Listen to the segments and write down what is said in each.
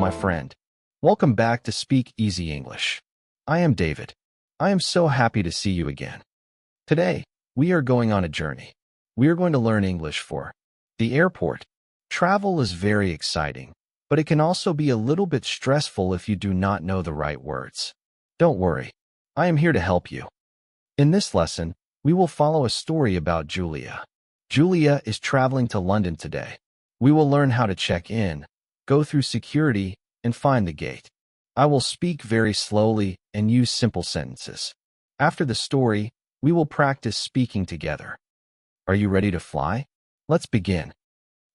my friend. Welcome back to Speak Easy English. I am David. I am so happy to see you again. Today, we are going on a journey. We are going to learn English for the airport. Travel is very exciting, but it can also be a little bit stressful if you do not know the right words. Don't worry. I am here to help you. In this lesson, we will follow a story about Julia. Julia is traveling to London today. We will learn how to check in, go through security, and find the gate. I will speak very slowly and use simple sentences. After the story, we will practice speaking together. Are you ready to fly? Let's begin.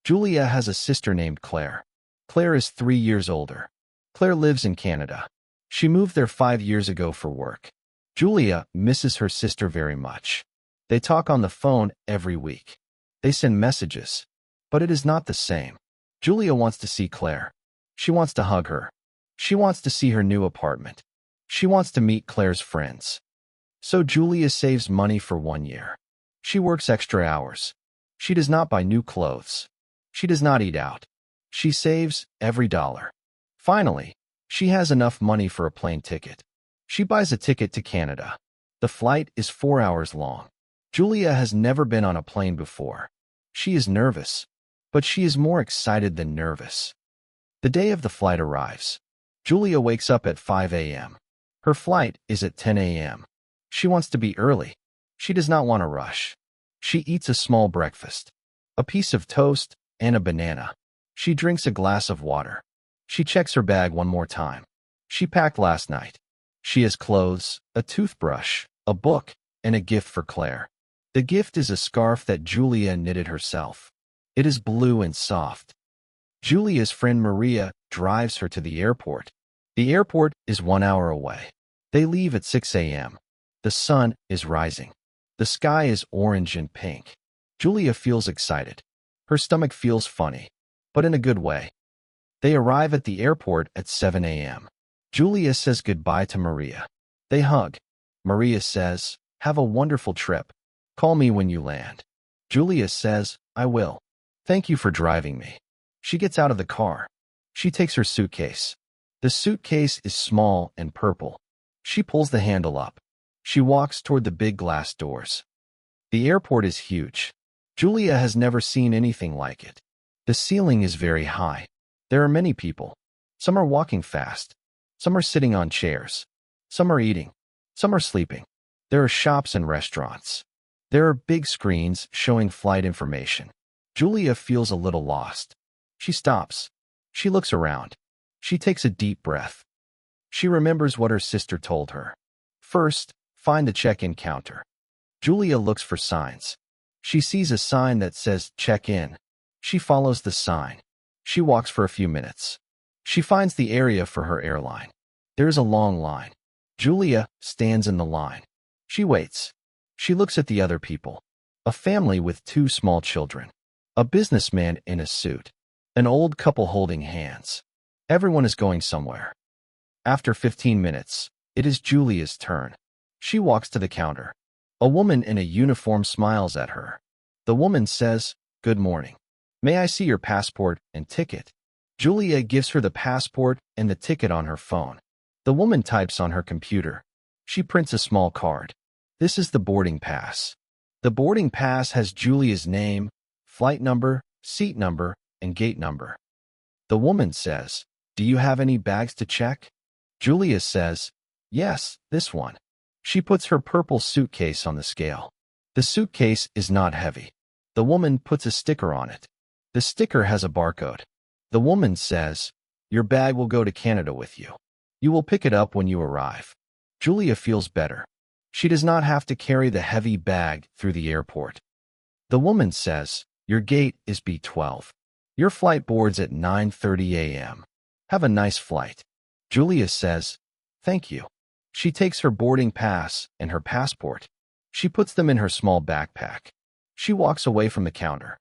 Julia has a sister named Claire. Claire is 3 years older. Claire lives in Canada. She moved there 5 years ago for work. Julia misses her sister very much. They talk on the phone every week. They send messages, but it is not the same. Julia wants to see Claire. She wants to hug her. She wants to see her new apartment. She wants to meet Claire's friends. So Julia saves money for 1 year. She works extra hours. She does not buy new clothes. She does not eat out. She saves every dollar. Finally, she has enough money for a plane ticket. She buys a ticket to Canada. The flight is 4 hours long. Julia has never been on a plane before. She is nervous, but she is more excited than nervous. The day of the flight arrives. Julia wakes up at 5 a.m. Her flight is at 10 a.m. She wants to be early. She does not want to rush. She eats a small breakfast, a piece of toast, and a banana. She drinks a glass of water. She checks her bag one more time. She packed last night. She has clothes, a toothbrush, a book, and a gift for Claire. The gift is a scarf that Julia knitted herself. It is blue and soft. Julia's friend Maria drives her to the airport. The airport is 1 hour away. They leave at 6 a.m. The sun is rising. The sky is orange and pink. Julia feels excited. Her stomach feels funny, but in a good way. They arrive at the airport at 7 a.m. Julia says goodbye to Maria. They hug. Maria says, "Have a wonderful trip. Call me when you land." Julia says, "I will. Thank you for driving me." She gets out of the car. She takes her suitcase. The suitcase is small and purple. She pulls the handle up. She walks toward the big glass doors. The airport is huge. Julia has never seen anything like it. The ceiling is very high. There are many people. Some are walking fast. Some are sitting on chairs. Some are eating. Some are sleeping. There are shops and restaurants. There are big screens showing flight information. Julia feels a little lost. She stops. She looks around. She takes a deep breath. She remembers what her sister told her. First, find the check-in counter. Julia looks for signs. She sees a sign that says check in. She follows the sign. She walks for a few minutes. She finds the area for her airline. There is a long line. Julia stands in the line. She waits. She looks at the other people. A family with 2 small children. A businessman in a suit. An old couple holding hands. Everyone is going somewhere. After 15 minutes, it is Julia's turn. She walks to the counter. A woman in a uniform smiles at her. The woman says, "Good morning. May I see your passport and ticket?" Julia gives her the passport and the ticket on her phone. The woman types on her computer. She prints a small card. This is the boarding pass. The boarding pass has Julia's name, flight number, seat number, and gate number. The woman says, "Do you have any bags to check?" Julia says, "Yes, this one." She puts her purple suitcase on the scale. The suitcase is not heavy. The woman puts a sticker on it. The sticker has a barcode. The woman says, "Your bag will go to Canada with you. You will pick it up when you arrive." Julia feels better. She does not have to carry the heavy bag through the airport. The woman says, "Your gate is B12. Your flight boards at 9:30 a.m. Have a nice flight." Julia says, "Thank you." She takes her boarding pass and her passport. She puts them in her small backpack. She walks away from the counter.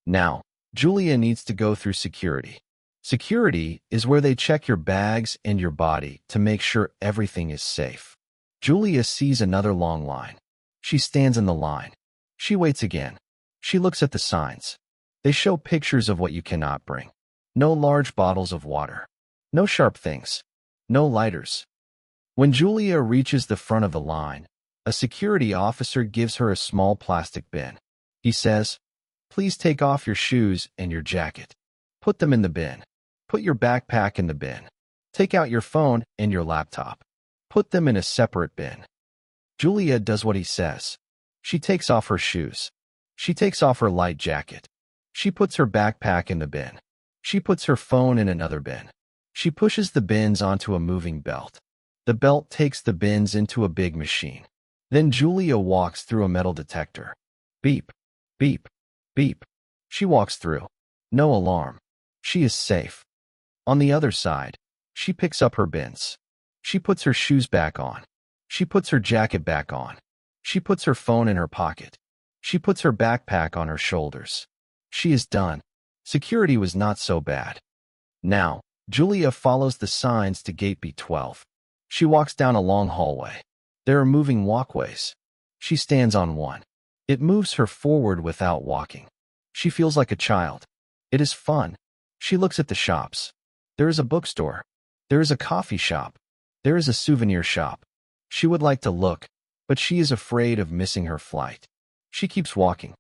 Now, Julia needs to go through security. Security is where they check your bags and your body to make sure everything is safe. Julia sees another long line. She stands in the line. She waits again. She looks at the signs. They show pictures of what you cannot bring. No large bottles of water. No sharp things. No lighters. When Julia reaches the front of the line, a security officer gives her a small plastic bin. He says, "Please take off your shoes and your jacket. Put them in the bin. Put your backpack in the bin. Take out your phone and your laptop. Put them in a separate bin." Julia does what he says. She takes off her shoes. She takes off her light jacket. She puts her backpack in the bin. She puts her phone in another bin. She pushes the bins onto a moving belt. The belt takes the bins into a big machine. Then Julia walks through a metal detector. Beep, beep, beep. She walks through. No alarm. She is safe. On the other side, she picks up her bins. She puts her shoes back on. She puts her jacket back on. She puts her phone in her pocket. She puts her backpack on her shoulders. She is done. Security was not so bad. Now, Julia follows the signs to gate B12. She walks down a long hallway. There are moving walkways. She stands on one. It moves her forward without walking. She feels like a child. It is fun. She looks at the shops. There is a bookstore. There is a coffee shop. There is a souvenir shop. She would like to look, but she is afraid of missing her flight. She keeps walking.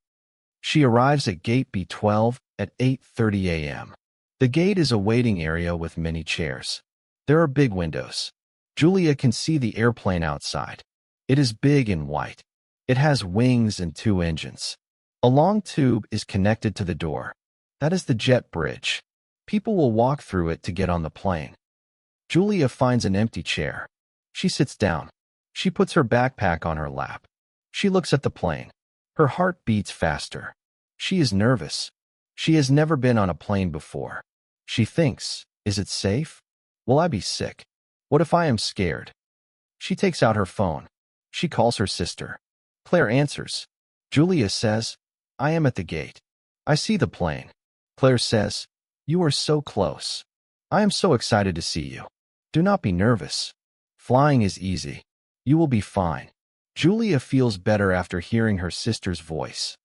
She arrives at gate B12 at 8:30 a.m. The gate is a waiting area with many chairs. There are big windows. Julia can see the airplane outside. It is big and white. It has wings and 2 engines. A long tube is connected to the door. That is the jet bridge. People will walk through it to get on the plane. Julia finds an empty chair. She sits down. She puts her backpack on her lap. She looks at the plane. Her heart beats faster. She is nervous. She has never been on a plane before. She thinks, is it safe? Will I be sick? What if I am scared? She takes out her phone. She calls her sister. Claire answers. Julia says, "I am at the gate. I see the plane." Claire says, "You are so close. I am so excited to see you. Do not be nervous. Flying is easy. You will be fine." Julia feels better after hearing her sister's voice.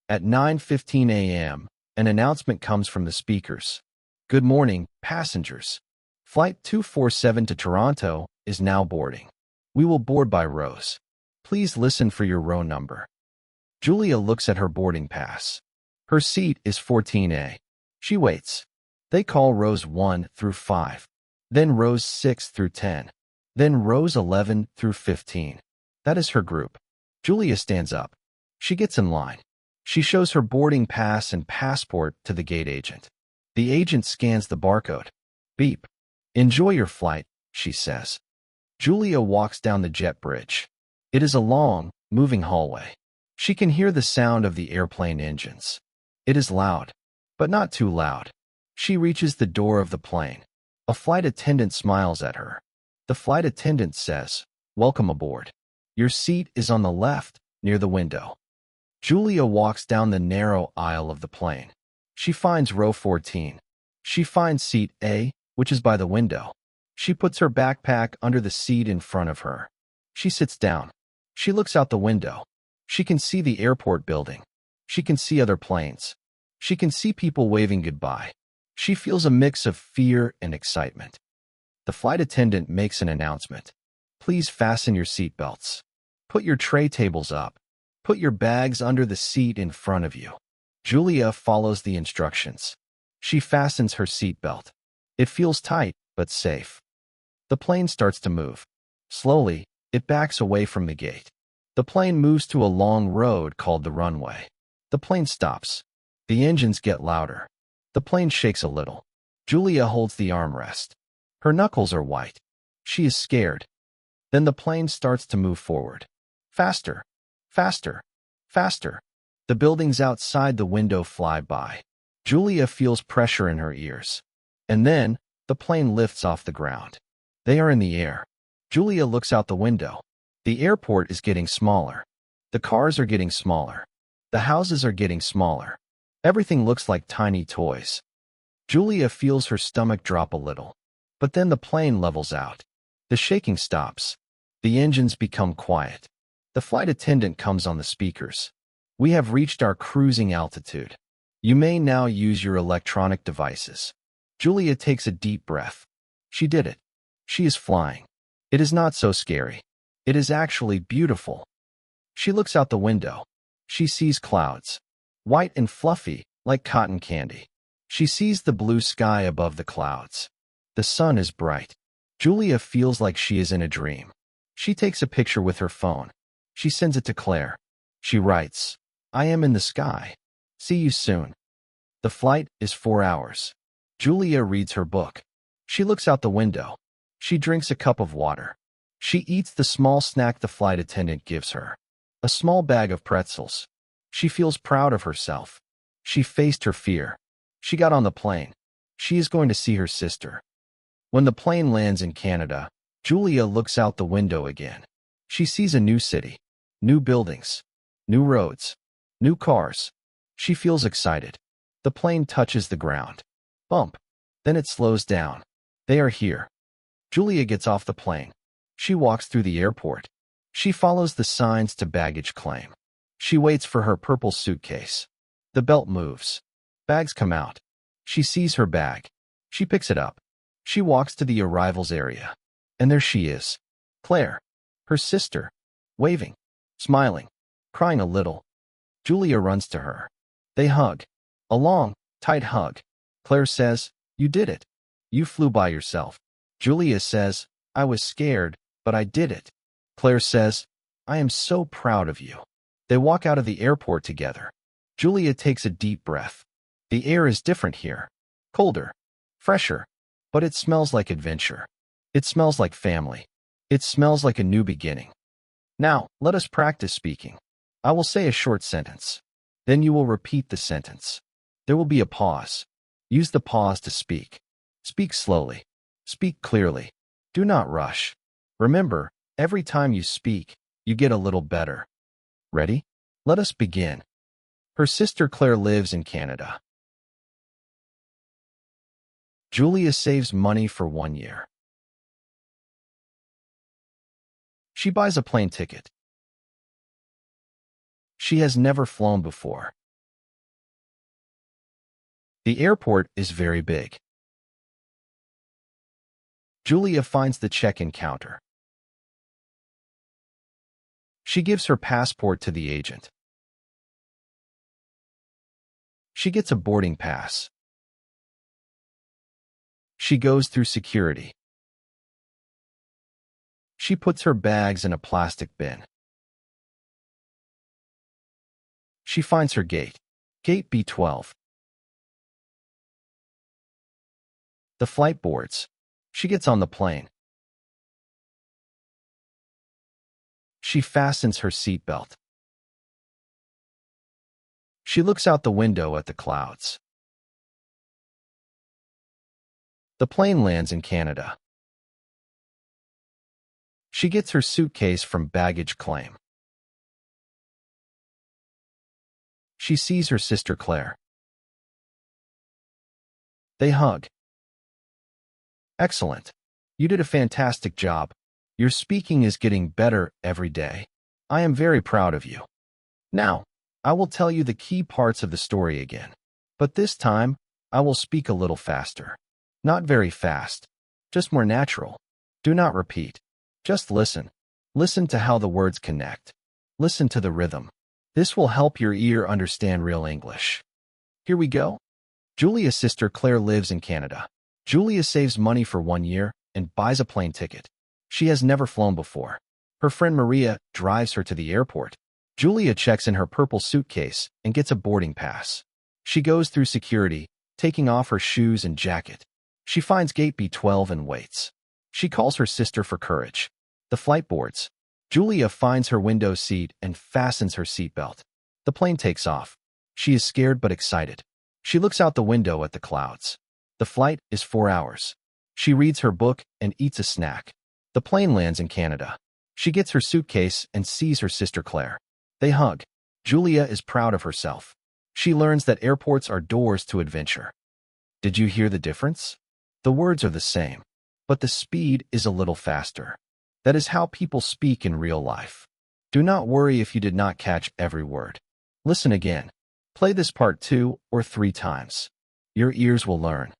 At 9:15 a.m., an announcement comes from the speakers. "Good morning, passengers. Flight 247 to Toronto is now boarding. We will board by rows. Please listen for your row number." Julia looks at her boarding pass. Her seat is 14A. She waits. They call rows 1 through 5, then rows 6 through 10, then rows 11 through 15. That is her group. Julia stands up. She gets in line. She shows her boarding pass and passport to the gate agent. The agent scans the barcode. Beep. "Enjoy your flight," she says. Julia walks down the jet bridge. It is a long, moving hallway. She can hear the sound of the airplane engines. It is loud, but not too loud. She reaches the door of the plane. A flight attendant smiles at her. The flight attendant says, "Welcome aboard. Your seat is on the left, near the window." Julia walks down the narrow aisle of the plane. She finds row 14. She finds seat A, which is by the window. She puts her backpack under the seat in front of her. She sits down. She looks out the window. She can see the airport building. She can see other planes. She can see people waving goodbye. She feels a mix of fear and excitement. The flight attendant makes an announcement. "Please fasten your seat belts. Put your tray tables up. Put your bags under the seat in front of you." Julia follows the instructions. She fastens her seat belt. It feels tight, but safe. The plane starts to move. Slowly, it backs away from the gate. The plane moves to a long road called the runway. The plane stops. The engines get louder. The plane shakes a little. Julia holds the armrest. Her knuckles are white. She is scared. Then the plane starts to move forward. Faster, faster, faster. The buildings outside the window fly by. Julia feels pressure in her ears. And then, the plane lifts off the ground. They are in the air. Julia looks out the window. The airport is getting smaller. The cars are getting smaller. The houses are getting smaller. Everything looks like tiny toys. Julia feels her stomach drop a little. But then the plane levels out. The shaking stops. The engines become quiet. The flight attendant comes on the speakers. "We have reached our cruising altitude. You may now use your electronic devices." Julia takes a deep breath. She did it. She is flying. It is not so scary. It is actually beautiful. She looks out the window. She sees clouds, white and fluffy, like cotton candy. She sees the blue sky above the clouds. The sun is bright. Julia feels like she is in a dream. She takes a picture with her phone. She sends it to Claire. She writes, "I am in the sky. See you soon." The flight is 4 hours. Julia reads her book. She looks out the window. She drinks a cup of water. She eats the small snack the flight attendant gives her. A small bag of pretzels. She feels proud of herself. She faced her fear. She got on the plane. She is going to see her sister. When the plane lands in Canada, Julia looks out the window again. She sees a new city, new buildings, new roads, new cars. She feels excited. The plane touches the ground. Bump. Then it slows down. They are here. Julia gets off the plane. She walks through the airport. She follows the signs to baggage claim. She waits for her purple suitcase. The belt moves. Bags come out. She sees her bag. She picks it up. She walks to the arrivals area. And there she is. Claire, her sister, waving, smiling, crying a little. Julia runs to her. They hug. A long, tight hug. Claire says, "You did it. You flew by yourself." Julia says, "I was scared, but I did it." Claire says, "I am so proud of you." They walk out of the airport together. Julia takes a deep breath. The air is different here. Colder, fresher, but it smells like adventure. It smells like family. It smells like a new beginning. Now, let us practice speaking. I will say a short sentence. Then you will repeat the sentence. There will be a pause. Use the pause to speak. Speak slowly. Speak clearly. Do not rush. Remember, every time you speak, you get a little better. Ready? Let us begin. Her sister Claire lives in Canada. Julia saves money for 1 year. She buys a plane ticket. She has never flown before. The airport is very big. Julia finds the check-in counter. She gives her passport to the agent. She gets a boarding pass. She goes through security. She puts her bags in a plastic bin. She finds her gate. Gate B12. The flight boards. She gets on the plane. She fastens her seatbelt. She looks out the window at the clouds. The plane lands in Canada. She gets her suitcase from baggage claim. She sees her sister Claire. They hug. Excellent. You did a fantastic job. Your speaking is getting better every day. I am very proud of you. Now, I will tell you the key parts of the story again. But this time, I will speak a little faster. Not very fast. Just more natural. Do not repeat. Just listen. Listen to how the words connect. Listen to the rhythm. This will help your ear understand real English. Here we go. Julia's sister Claire lives in Canada. Julia saves money for 1 year and buys a plane ticket. She has never flown before. Her friend Maria drives her to the airport. Julia checks in her purple suitcase and gets a boarding pass. She goes through security, taking off her shoes and jacket. She finds gate B12 and waits. She calls her sister for courage. The flight boards. Julia finds her window seat and fastens her seatbelt. The plane takes off. She is scared but excited. She looks out the window at the clouds. The flight is 4 hours. She reads her book and eats a snack. The plane lands in Canada. She gets her suitcase and sees her sister Claire. They hug. Julia is proud of herself. She learns that airports are doors to adventure. Did you hear the difference? The words are the same, but the speed is a little faster. That is how people speak in real life. Do not worry if you did not catch every word. Listen again. Play this part 2 or 3 times. Your ears will learn.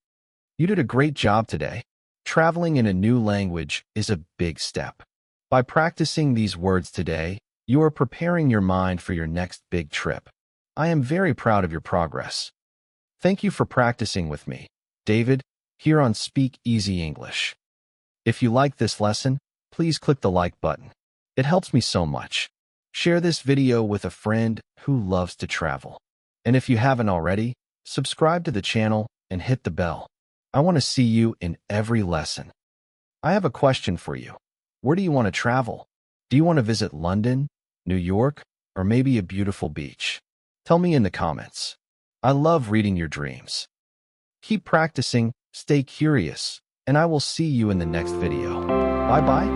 You did a great job today. Traveling in a new language is a big step. By practicing these words today, you are preparing your mind for your next big trip. I am very proud of your progress. Thank you for practicing with me, David, here on Speak Easy English. If you like this lesson, please click the like button. It helps me so much. Share this video with a friend who loves to travel. And if you haven't already, subscribe to the channel and hit the bell. I want to see you in every lesson. I have a question for you. Where do you want to travel? Do you want to visit London, New York, or maybe a beautiful beach? Tell me in the comments. I love reading your dreams. Keep practicing, stay curious, and I will see you in the next video. Bye-bye.